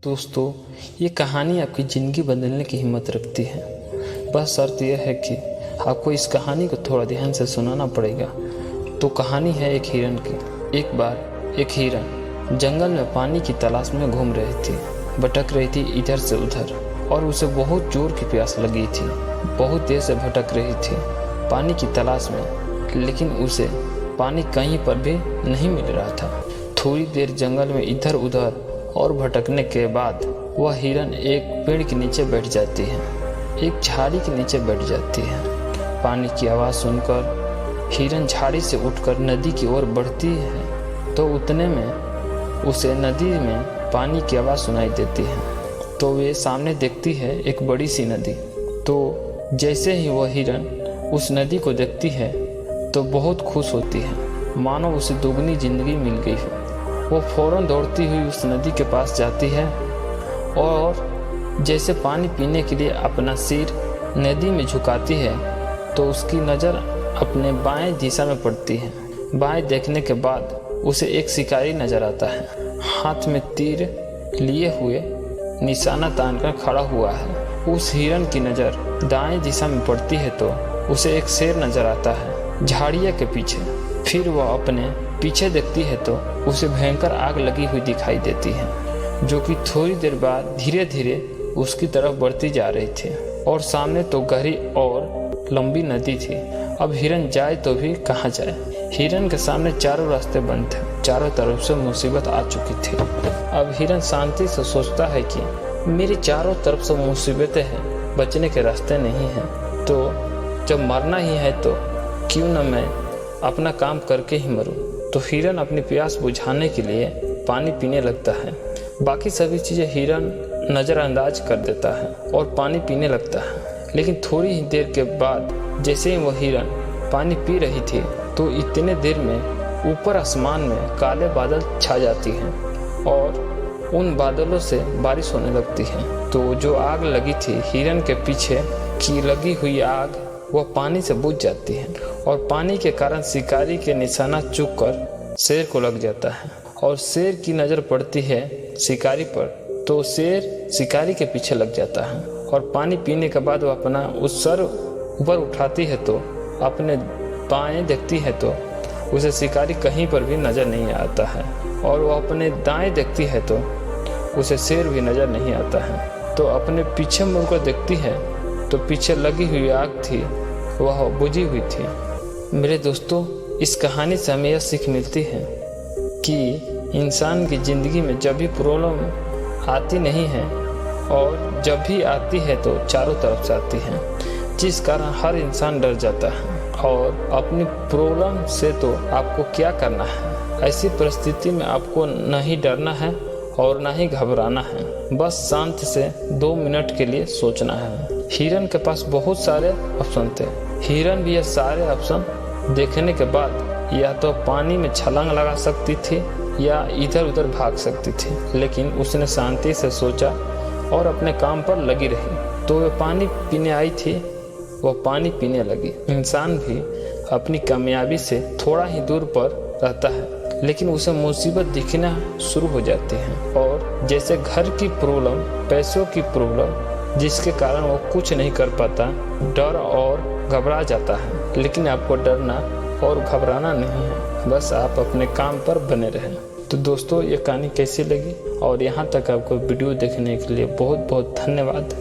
दोस्तों, ये कहानी आपकी ज़िंदगी बदलने की हिम्मत रखती है। बस शर्त यह है कि आपको इस कहानी को थोड़ा ध्यान से सुनाना पड़ेगा। तो कहानी है एक हिरन की। एक बार एक हिरन जंगल में पानी की तलाश में घूम रही थी, भटक रही थी इधर से उधर, और उसे बहुत जोर की प्यास लगी थी। बहुत देर से भटक रही थी पानी की तलाश में, लेकिन उसे पानी कहीं पर भी नहीं मिल रहा था। थोड़ी देर जंगल में इधर उधर और भटकने के बाद वह हिरन एक पेड़ के नीचे बैठ जाती है, एक झाड़ी के नीचे बैठ जाती है। पानी की आवाज़ सुनकर हिरन झाड़ी से उठकर नदी की ओर बढ़ती है, तो उतने में उसे नदी में पानी की आवाज़ सुनाई देती है। तो वे सामने देखती है एक बड़ी सी नदी। तो जैसे ही वह हिरन उस नदी को देखती है तो बहुत खुश होती है, मानो उसे दोगुनी जिंदगी मिल गई हो। वो फौरन दौड़ती हुई उस नदी के पास जाती है और जैसे पानी पीने के लिए अपना सिर नदी में झुकाती है तो उसकी नज़र अपने बाएं दिशा में पड़ती है। बाएं देखने के बाद उसे एक शिकारी नज़र आता है, हाथ में तीर लिए हुए निशाना तानकर खड़ा हुआ है। उस हिरन की नज़र दाएं दिशा में पड़ती है तो उसे एक शेर नज़र आता है झाड़िया के पीछे। फिर वह अपने पीछे देखती है तो उसे भयंकर आग लगी हुई दिखाई देती है, जो कि थोड़ी देर बाद धीरे धीरे उसकी तरफ बढ़ती जा रही थी। और सामने तो गहरी और लंबी नदी थी। अब हिरन जाए तो भी कहाँ जाए। हिरन के सामने चारों रास्ते बंद थे, चारों तरफ से मुसीबत आ चुकी थी। अब हिरन शांति से सोचता है कि मेरी चारों तरफ से मुसीबतें हैं, बचने के रास्ते नहीं हैं, तो जब मरना ही है तो क्यों न मैं अपना काम करके ही मरूं। तो हिरन अपनी प्यास बुझाने के लिए पानी पीने लगता है। बाकी सभी चीज़ें हिरन नज़रअंदाज कर देता है और पानी पीने लगता है। लेकिन थोड़ी ही देर के बाद जैसे ही वह हिरन पानी पी रही थी तो इतने देर में ऊपर आसमान में काले बादल छा जाती हैं और उन बादलों से बारिश होने लगती है। तो जो आग लगी थी हिरन के पीछे की लगी हुई आग, वह पानी से बुझ जाती है और पानी के कारण शिकारी के निशाना चूक कर शेर को लग जाता है। और शेर की नज़र पड़ती है शिकारी पर तो शेर शिकारी के पीछे लग जाता है। और पानी पीने के बाद वह अपना उस सर ऊपर उठाती है तो अपने बाएं देखती है तो उसे शिकारी कहीं पर भी नज़र नहीं आता है। और वह अपने दाएं देखती है तो उसे शेर भी नज़र नहीं आता है। तो अपने पीछे मुड़कर देखती है तो पीछे लगी हुई आग थी, वह बुझी हुई थी। मेरे दोस्तों, इस कहानी से हमें यह सीख मिलती है कि इंसान की ज़िंदगी में जब भी प्रॉब्लम आती नहीं है और जब भी आती है तो चारों तरफ से आती है, जिस कारण हर इंसान डर जाता है। और अपनी प्रॉब्लम से तो आपको क्या करना है, ऐसी परिस्थिति में आपको न ही डरना है और ना ही घबराना है, बस शांत से 2 मिनट के लिए सोचना है। हिरन के पास बहुत सारे ऑप्शन थे। हिरन भी ये सारे ऑप्शन देखने के बाद या तो पानी में छलांग लगा सकती थी या इधर उधर भाग सकती थी, लेकिन उसने शांति से सोचा और अपने काम पर लगी रही। तो वह पानी पीने आई थी, वह पानी पीने लगी। इंसान भी अपनी कामयाबी से थोड़ा ही दूर पर रहता है, लेकिन उसे मुसीबत दिखना शुरू हो जाती है। और जैसे घर की प्रॉब्लम, पैसों की प्रॉब्लम, जिसके कारण वो कुछ नहीं कर पाता, डर और घबरा जाता है। लेकिन आपको डरना और घबराना नहीं है, बस आप अपने काम पर बने रहें। तो दोस्तों, ये कहानी कैसी लगी और यहाँ तक आपको वीडियो देखने के लिए बहुत बहुत धन्यवाद।